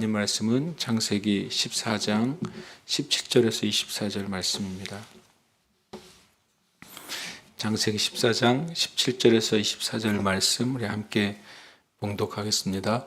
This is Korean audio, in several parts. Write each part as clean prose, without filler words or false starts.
하나님 말씀은 창세기 14장 17절에서 24절 말씀입니다. 창세기 14장 17절에서 24절 말씀 우리 함께 봉독하겠습니다.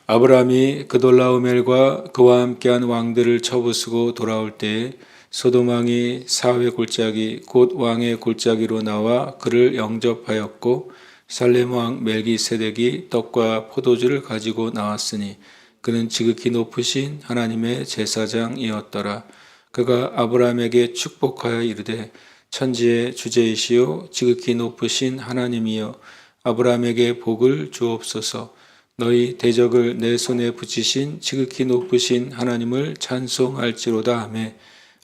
아브라함이 그돌라오멜과 그와 함께한 왕들을 쳐부수고 돌아올 때에 소돔 왕이 사회 골짜기 곧 왕의 골짜기로 나와 그를 영접하였고 살렘 왕 멜기세덱이 떡과 포도주를 가지고 나왔으니 그는 지극히 높으신 하나님의 제사장이었더라. 그가 아브라함에게 축복하여 이르되 천지의 주제이시오 지극히 높으신 하나님이여 아브라함에게 복을 주옵소서. 너희 대적을 내 손에 붙이신 지극히 높으신 하나님을 찬송할지로다 하며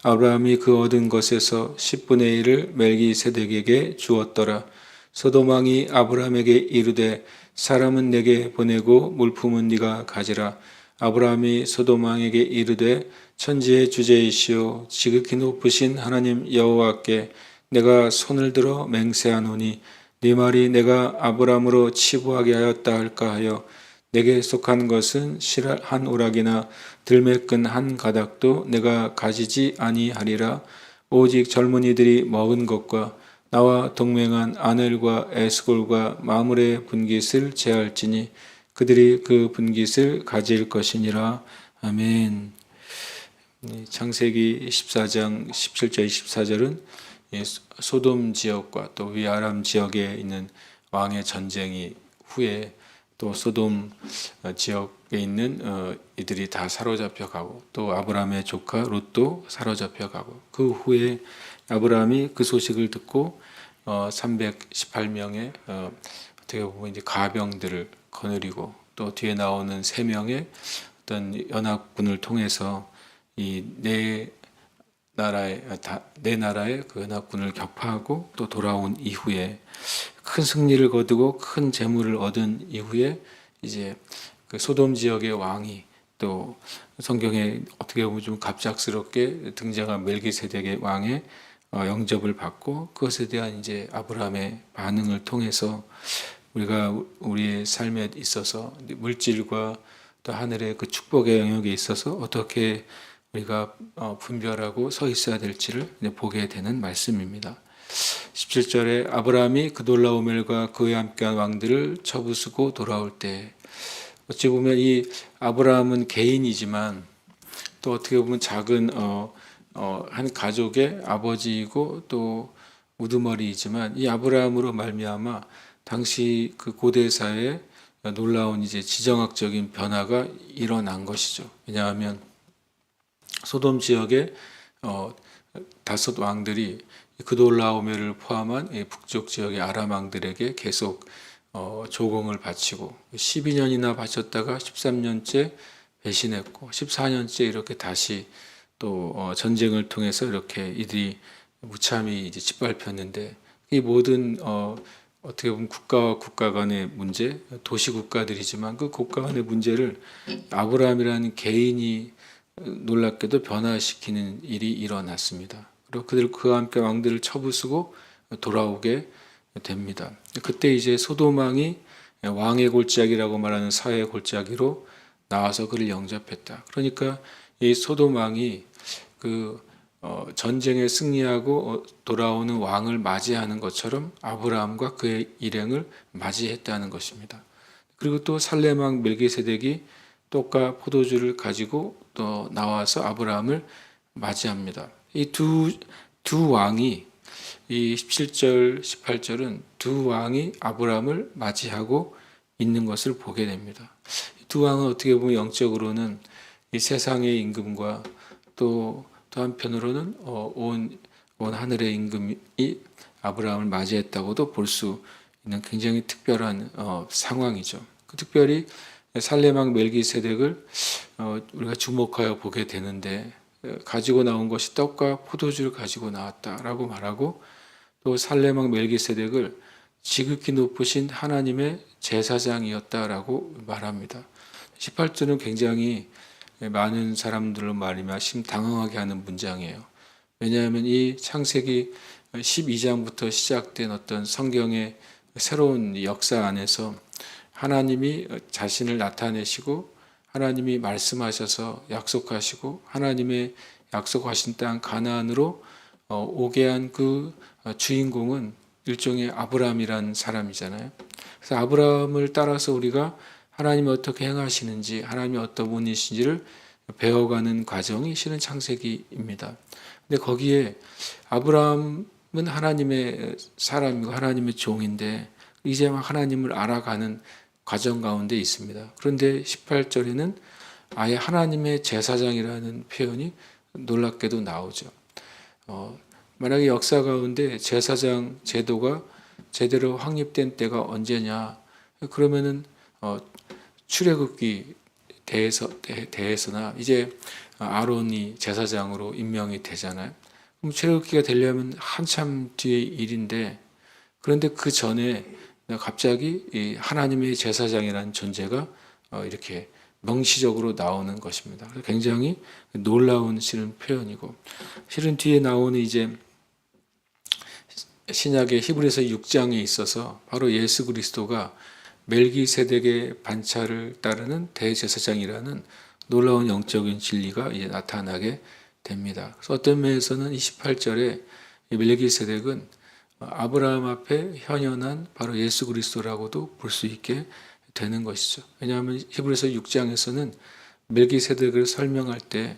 아브라함이 그 얻은 것에서 10분의 1을 멜기세덱에게 주었더라. 소돔 왕이 아브라함에게 이르되 사람은 내게 보내고 물품은 네가 가지라. 아브라함이 소돔 왕에게 이르되 천지의 주제이시오 지극히 높으신 하나님 여호와께 내가 손을 들어 맹세하노니 네 말이 내가 아브라함으로 치부하게 하였다 할까 하여 내게 속한 것은 실 한 오락이나 들매끈 한 가닥도 내가 가지지 아니하리라. 오직 젊은이들이 먹은 것과 나와 동맹한 아넬과 에스골과 마물의 분깃을 제할지니 그들이 그 분깃을 가질 것이니라. 아멘. 창세기 14장 17절 24절은 소돔 지역과 또 위아람 지역에 있는 왕의 전쟁이 후에 또 소돔 지역에 있는 이들이 다 사로잡혀 가고 또 아브라함의 조카 롯도 사로잡혀 가고 그 후에 아브라함이 그 소식을 듣고 318명의 어떻게 보면 이제 가병들을 거느리고 또 뒤에 나오는 3명의 어떤 연합군을 통해서 이 네 나라의 그 연합군을 격파하고 또 돌아온 이후에 큰 승리를 거두고 큰 재물을 얻은 이후에 이제 그 소돔 지역의 왕이 또 성경에 어떻게 보면 좀 갑작스럽게 등장한 멜기세덱의 왕의 영접을 받고 그것에 대한 이제 아브라함의 반응을 통해서 우리가 우리의 삶에 있어서 물질과 또 하늘의 그 축복의 영역에 있어서 어떻게 우리가 분별하고 서 있어야 될지를 보게 되는 말씀입니다. 17절에 아브라함이 그돌라오멜과 그와 함께한 왕들을 쳐부수고 돌아올 때 어찌 보면 이 아브라함은 개인이지만 또 어떻게 보면 작은 한 가족의 아버지이고 또 우두머리이지만 이 아브라함으로 말미암아 당시 그 고대 사회에 놀라운 이제 지정학적인 변화가 일어난 것이죠. 왜냐하면 소돔 지역의 5 왕들이 그돌라오멜을 포함한 북쪽 지역의 아람 왕들에게 계속 조공을 바치고 12년이나 바쳤다가 13년째 배신했고 14년째 이렇게 다시 또 전쟁을 통해서 이렇게 이들이 무참히 이제 짓밟혔는데 이 모든 어떻게 보면 국가와 국가 간의 문제, 도시 국가들이지만 그 국가 간의 문제를 아브라함이라는 개인이 놀랍게도 변화시키는 일이 일어났습니다. 그리고 그와 함께 왕들을 쳐부수고 돌아오게 됩니다. 그때 이제 소돔 왕이 왕의 골짜기라고 말하는 사회의 골짜기로 나와서 그를 영접했다. 그러니까 이 소돔 왕이 그 전쟁에 승리하고 돌아오는 왕을 맞이하는 것처럼 아브라함과 그의 일행을 맞이했다는 것입니다. 그리고 또 살렘 왕 멜기세덱이 떡과 포도주를 가지고 또 나와서 아브라함을 맞이합니다. 이 두 왕이 이 17절, 18절은 두 왕이 아브라함을 맞이하고 있는 것을 보게 됩니다. 두 왕은 어떻게 보면 영적으로는 이 세상의 임금과 또 한편으로는 온 하늘의 임금이 아브라함을 맞이했다고도 볼 수 있는 굉장히 특별한 상황이죠. 특별히 살렘 왕 멜기세덱을 우리가 주목하여 보게 되는데 가지고 나온 것이 떡과 포도주를 가지고 나왔다라고 말하고 또 살렘 왕 멜기세덱을 지극히 높으신 하나님의 제사장이었다라고 말합니다. 18절은 굉장히 많은 사람들로 말이며 당황하게 하는 문장이에요. 왜냐하면 이 창세기 12장부터 시작된 어떤 성경의 새로운 역사 안에서 하나님이 자신을 나타내시고 하나님이 말씀하셔서 약속하시고 하나님의 약속하신 땅 가나안으로 오게 한 그 주인공은 일종의 아브라함이란 사람이잖아요. 그래서 아브라함을 따라서 우리가 하나님이 어떻게 행하시는지, 하나님이 어떤 분이신지를 배워가는 과정이 실은 창세기입니다. 근데 거기에 아브라함은 하나님의 사람이고 하나님의 종인데 이제 막 하나님을 알아가는 과정 가운데 있습니다. 그런데 18절에는 아예 하나님의 제사장이라는 표현이 놀랍게도 나오죠. 만약에 역사 가운데 제사장 제도가 제대로 확립된 때가 언제냐? 그러면은 출애굽기 대에서나 이제 아론이 제사장으로 임명이 되잖아요. 그럼 출애굽기가 되려면 한참 뒤의 일인데 그런데 그 전에 갑자기 이 하나님의 제사장이라는 존재가 이렇게 명시적으로 나오는 것입니다. 굉장히 놀라운 실은 표현이고 실은 뒤에 나오는 이제 신약의 히브리서 6장에 있어서 바로 예수 그리스도가 멜기세덱의 반차를 따르는 대제사장이라는 놀라운 영적인 진리가 이제 나타나게 됩니다. 그래서 어떤 면에서는 28절에 멜기세덱은 아브라함 앞에 현현한 바로 예수 그리스도라고도 볼 수 있게 되는 것이죠. 왜냐하면 히브리서 6장에서는 멜기세덱을 설명할 때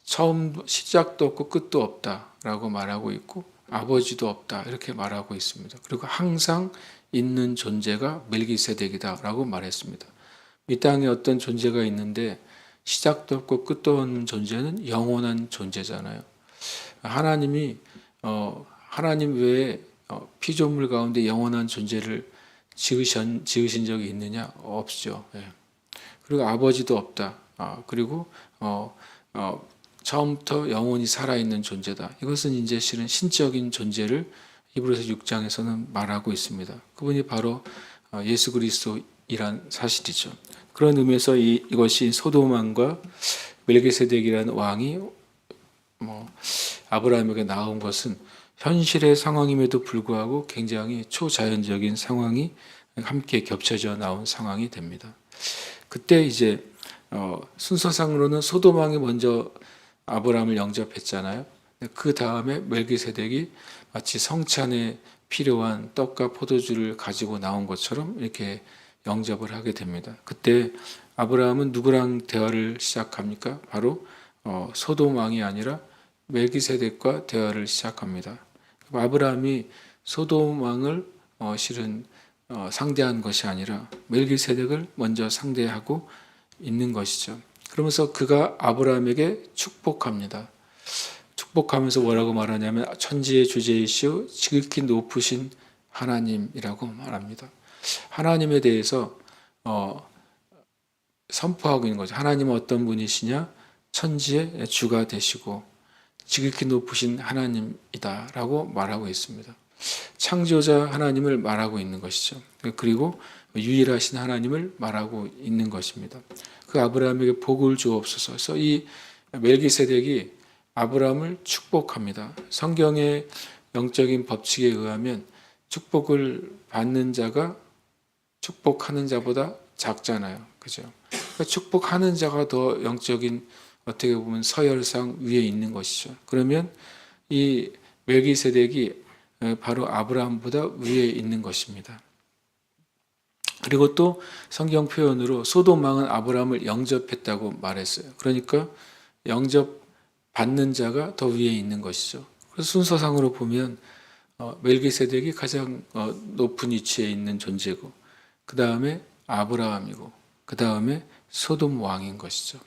처음 시작도 없고 끝도 없다라고 말하고 있고 아버지도 없다 이렇게 말하고 있습니다. 그리고 항상 있는 존재가 멜기세덱이다라고 말했습니다. 이 땅에 어떤 존재가 있는데 시작도 없고 끝도 없는 존재는 영원한 존재잖아요. 하나님이 하나님 외에 피조물 가운데 영원한 존재를 지으신 적이 있느냐? 없죠. 그리고 아버지도 없다. 그리고 처음부터 영원히 살아있는 존재다. 이것은 이제 실은 신적인 존재를 히브리서 6장에서는 말하고 있습니다. 그분이 바로 예수 그리스도이란 사실이죠. 그런 의미에서 이것이 소돔왕과 멜기세덱이라는 왕이 아브라함에게 나온 것은 현실의 상황임에도 불구하고 굉장히 초자연적인 상황이 함께 겹쳐져 나온 상황이 됩니다. 그때 이제 순서상으로는 소돔 왕이 먼저 아브라함을 영접했잖아요. 그 다음에 멜기세덱이 마치 성찬에 필요한 떡과 포도주를 가지고 나온 것처럼 이렇게 영접을 하게 됩니다. 그때 아브라함은 누구랑 대화를 시작합니까? 바로 소돔 왕이 아니라 멜기세덱과 대화를 시작합니다. 아브라함이 소돔 왕을 실은 상대한 것이 아니라 멜기세덱을 먼저 상대하고 있는 것이죠. 그러면서 그가 아브라함에게 축복합니다. 축복하면서 뭐라고 말하냐면 천지의 주제이시오 지극히 높으신 하나님이라고 말합니다. 하나님에 대해서 선포하고 있는 거죠. 하나님은 어떤 분이시냐? 천지의 주가 되시고 지극히 높으신 하나님이다라고 말하고 있습니다. 창조자 하나님을 말하고 있는 것이죠. 그리고 유일하신 하나님을 말하고 있는 것입니다. 그 아브라함에게 복을 주옵소서. 그래서 이 멜기세덱이 아브라함을 축복합니다. 성경의 영적인 법칙에 의하면 축복을 받는 자가 축복하는 자보다 작잖아요. 그죠? 그러니까 축복하는 자가 더 영적인 어떻게 보면 서열상 위에 있는 것이죠. 그러면 이 멜기세덱이 바로 아브라함보다 위에 있는 것입니다. 그리고 또 성경 표현으로 소돔 왕은 아브라함을 영접했다고 말했어요. 그러니까 영접받는 자가 더 위에 있는 것이죠. 그래서 순서상으로 보면 멜기세덱이 가장 높은 위치에 있는 존재고 그 다음에 아브라함이고 그 다음에 소돔 왕인 것이죠.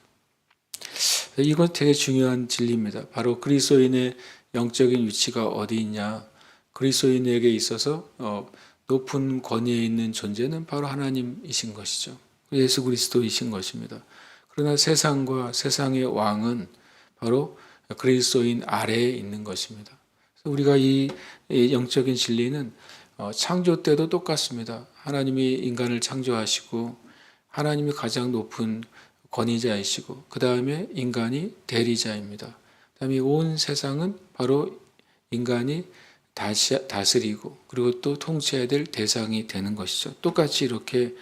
이건 되게 중요한 진리입니다. 바로 그리스도인의 영적인 위치가 어디 있냐. 그리스도인에게 있어서 높은 권위에 있는 존재는 바로 하나님이신 것이죠. 예수 그리스도이신 것입니다. 그러나 세상과 세상의 왕은 바로 그리스도인 아래에 있는 것입니다. 우리가 이 영적인 진리는 창조 때도 똑같습니다. 하나님이 인간을 창조하시고 하나님이 가장 높은 권위자이시고 그 다음에 인간이 대리자입니다. 그 다음에 온 세상은 바로 인간이 다스리고 그리고 또 통치해야 될 대상이 되는 것이죠. 똑같이 이렇게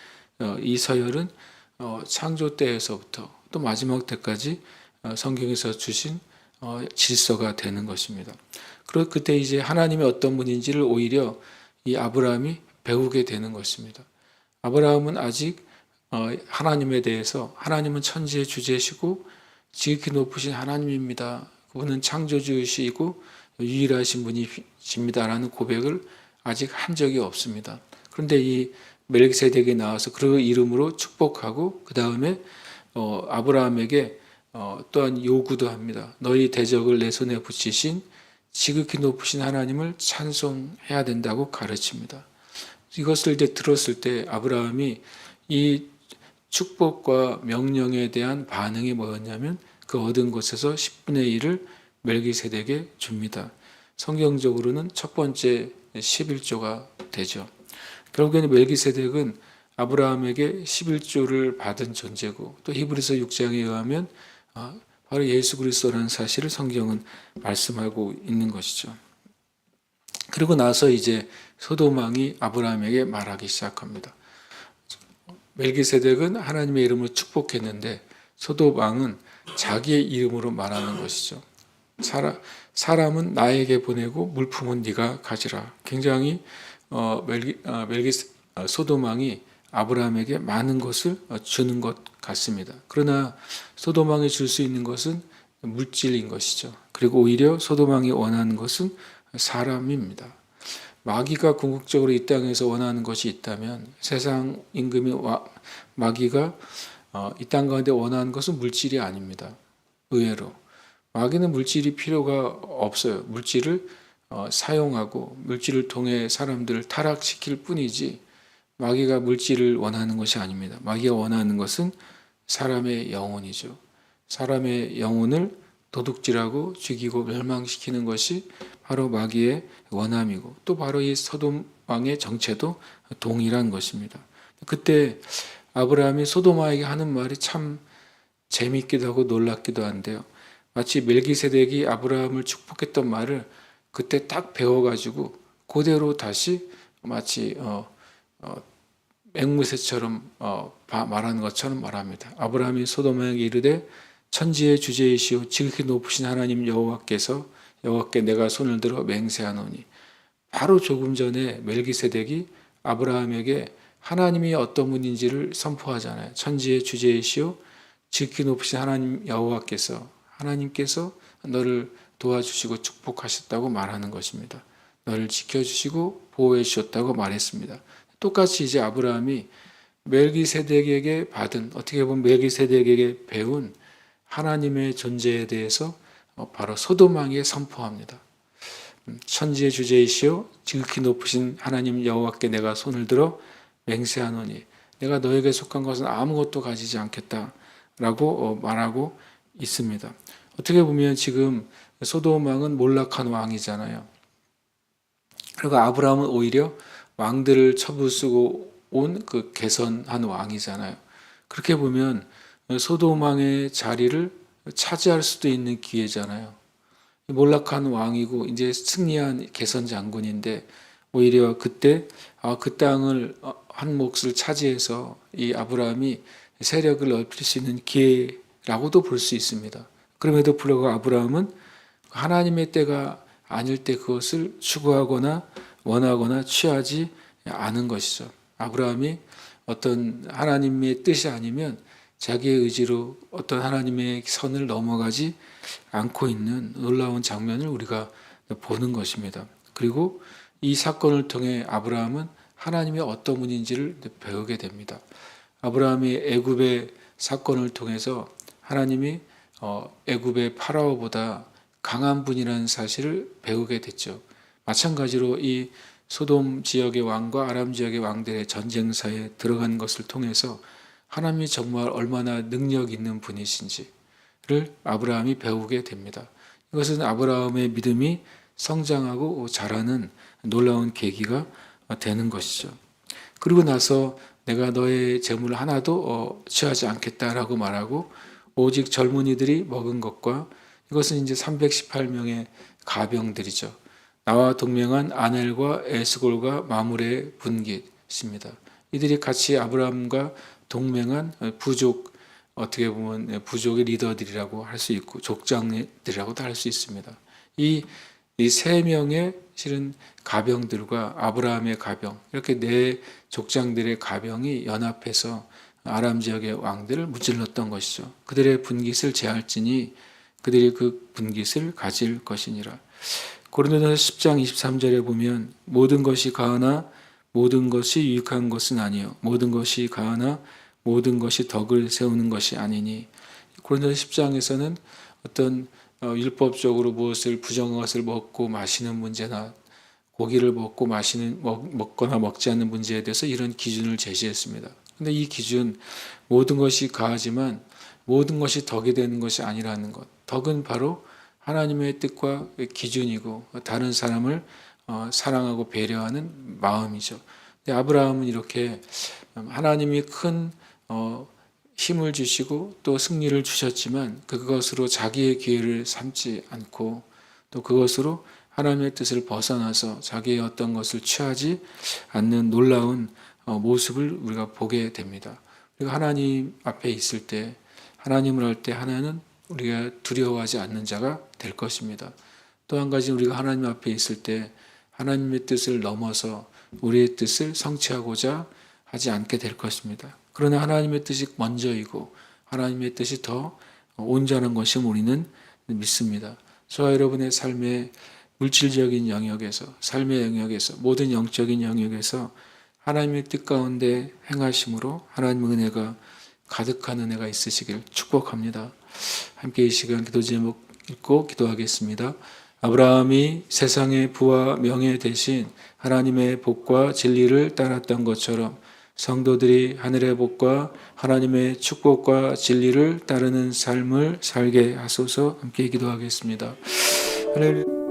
이 서열은 창조 때에서부터 또 마지막 때까지 성경에서 주신 질서가 되는 것입니다. 그리고 그때 이제 하나님이 어떤 분인지를 오히려 이 아브라함이 배우게 되는 것입니다. 아브라함은 아직 하나님에 대해서 하나님은 천지의 주제시고 지극히 높으신 하나님입니다. 그분은 창조주이시고 유일하신 분이십니다라는 고백을 아직 한 적이 없습니다. 그런데 이 멜기세덱이 나와서 그 이름으로 축복하고 그 다음에 아브라함에게 또한 요구도 합니다. 너희 대적을 내 손에 붙이신 지극히 높으신 하나님을 찬송해야 된다고 가르칩니다. 이것을 이제 들었을 때 아브라함이 이 축복과 명령에 대한 반응이 뭐였냐면 그 얻은 것에서 10분의 1을 멜기세덱에 줍니다. 성경적으로는 첫 번째 11조가 되죠. 결국에는 멜기세덱은 아브라함에게 11조를 받은 존재고 또 히브리서 6장에 의하면 바로 예수 그리스도라는 사실을 성경은 말씀하고 있는 것이죠. 그리고 나서 이제 소돔 왕이 아브라함에게 말하기 시작합니다. 멜기세덱은 하나님의 이름으로 축복했는데 소돔 왕은 자기의 이름으로 말하는 것이죠. 사람은 나에게 보내고 물품은 네가 가지라. 굉장히 소돔 왕이 아브라함에게 많은 것을 주는 것 같습니다. 그러나 소돔 왕이 줄 수 있는 것은 물질인 것이죠. 그리고 오히려 소돔 왕이 원하는 것은 사람입니다. 마귀가 궁극적으로 이 땅에서 원하는 것이 있다면 세상 임금이 마귀가 이 땅 가운데 원하는 것은 물질이 아닙니다. 의외로 마귀는 물질이 필요가 없어요. 물질을 사용하고 물질을 통해 사람들을 타락시킬 뿐이지 마귀가 물질을 원하는 것이 아닙니다. 마귀가 원하는 것은 사람의 영혼이죠. 사람의 영혼을 도둑질하고 죽이고 멸망시키는 것이 바로 마귀의 원함이고 또 바로 이 소돔 왕의 정체도 동일한 것입니다. 그때 아브라함이 소돔 왕에게 하는 말이 참 재미있기도 하고 놀랍기도 한데요. 마치 멜기세덱이 아브라함을 축복했던 말을 그때 딱 배워가지고 그대로 다시 마치 맹무새처럼 말하는 것처럼 말합니다. 아브라함이 소돔 왕에게 이르되 천지의 주제이시오 지극히 높으신 하나님 여호와께 내가 손을 들어 맹세하노니. 바로 조금 전에 멜기세덱이 아브라함에게 하나님이 어떤 분인지를 선포하잖아요. 천지의 주제이시오 지극히 높으신 하나님 하나님께서 너를 도와주시고 축복하셨다고 말하는 것입니다. 너를 지켜주시고 보호해 주셨다고 말했습니다. 똑같이 이제 아브라함이 멜기세덱에게 받은, 어떻게 보면 멜기세덱에게 배운 하나님의 존재에 대해서 바로 소돔 왕에 선포합니다. 천지의 주제이시오 지극히 높으신 하나님 여호와께 내가 손을 들어 맹세하노니 내가 너에게 속한 것은 아무것도 가지지 않겠다라고 말하고 있습니다. 어떻게 보면 지금 소돔 왕은 몰락한 왕이잖아요. 그리고 아브라함은 오히려 왕들을 처부수고 온 그 개선한 왕이잖아요. 그렇게 보면 소돔 왕의 자리를 차지할 수도 있는 기회잖아요. 몰락한 왕이고 이제 승리한 개선 장군인데 오히려 그때 그 땅을 한 몫을 차지해서 이 아브라함이 세력을 넓힐 수 있는 기회라고도 볼 수 있습니다. 그럼에도 불구하고 아브라함은 하나님의 때가 아닐 때 그것을 추구하거나 원하거나 취하지 않은 것이죠. 아브라함이 어떤 하나님의 뜻이 아니면 자기의 의지로 어떤 하나님의 선을 넘어가지 않고 있는 놀라운 장면을 우리가 보는 것입니다. 그리고 이 사건을 통해 아브라함은 하나님이 어떤 분인지를 배우게 됩니다. 아브라함이 애굽의 사건을 통해서 하나님이 애굽의 파라오보다 강한 분이라는 사실을 배우게 됐죠. 마찬가지로 이 소돔 지역의 왕과 아람 지역의 왕들의 전쟁사에 들어간 것을 통해서 하나님이 정말 얼마나 능력 있는 분이신지를 아브라함이 배우게 됩니다. 이것은 아브라함의 믿음이 성장하고 자라는 놀라운 계기가 되는 것이죠. 그리고 나서 내가 너의 재물을 하나도 취하지 않겠다라고 말하고 오직 젊은이들이 먹은 것과 이것은 이제 318명의 가병들이죠. 나와 동맹한 아넬과 에스골과 마물의 분깃입니다. 이들이 같이 아브라함과 동맹한 부족, 어떻게 보면 부족의 리더들이라고 할 수 있고 족장들이라고도 할 수 있습니다. 이 세 명의 실은 가병들과 아브라함의 가병, 이렇게 네 족장들의 가병이 연합해서 아람 지역의 왕들을 무찔렀던 것이죠. 그들의 분깃을 제할지니 그들이 그 분깃을 가질 것이니라. 고린도전서 10장 23절에 보면 모든 것이 가하나 모든 것이 유익한 것은 아니요 모든 것이 가하나 모든 것이 덕을 세우는 것이 아니니. 고린도전서 10장에서는 어떤 율법적으로 무엇을 부정한 것을 먹고 마시는 문제나 고기를 먹거나 먹지 않는 문제에 대해서 이런 기준을 제시했습니다. 근데 이 기준, 모든 것이 가하지만 모든 것이 덕이 되는 것이 아니라는 것. 덕은 바로 하나님의 뜻과 기준이고 다른 사람을 사랑하고 배려하는 마음이죠. 근데 아브라함은 이렇게 하나님이 큰 힘을 주시고 또 승리를 주셨지만 그것으로 자기의 기회를 삼지 않고 또 그것으로 하나님의 뜻을 벗어나서 자기의 어떤 것을 취하지 않는 놀라운 모습을 우리가 보게 됩니다. 우리가 하나님 앞에 있을 때, 하나님을 할 때 하나는 우리가 두려워하지 않는 자가 될 것입니다. 또 한 가지, 우리가 하나님 앞에 있을 때 하나님의 뜻을 넘어서 우리의 뜻을 성취하고자 하지 않게 될 것입니다. 그러나 하나님의 뜻이 먼저이고 하나님의 뜻이 더 온전한 것임을 우리는 믿습니다. 저와 여러분의 삶의 물질적인 영역에서, 삶의 영역에서, 모든 영적인 영역에서 하나님의 뜻 가운데 행하심으로 하나님의 은혜가 가득한 은혜가 있으시길 축복합니다. 함께 이 시간 기도 제목 읽고 기도하겠습니다. 아브라함이 세상의 부와 명예 대신 하나님의 복과 진리를 따랐던 것처럼 성도들이 하늘의 복과 하나님의 축복과 진리를 따르는 삶을 살게 하소서. 함께 기도하겠습니다. 할렐루야.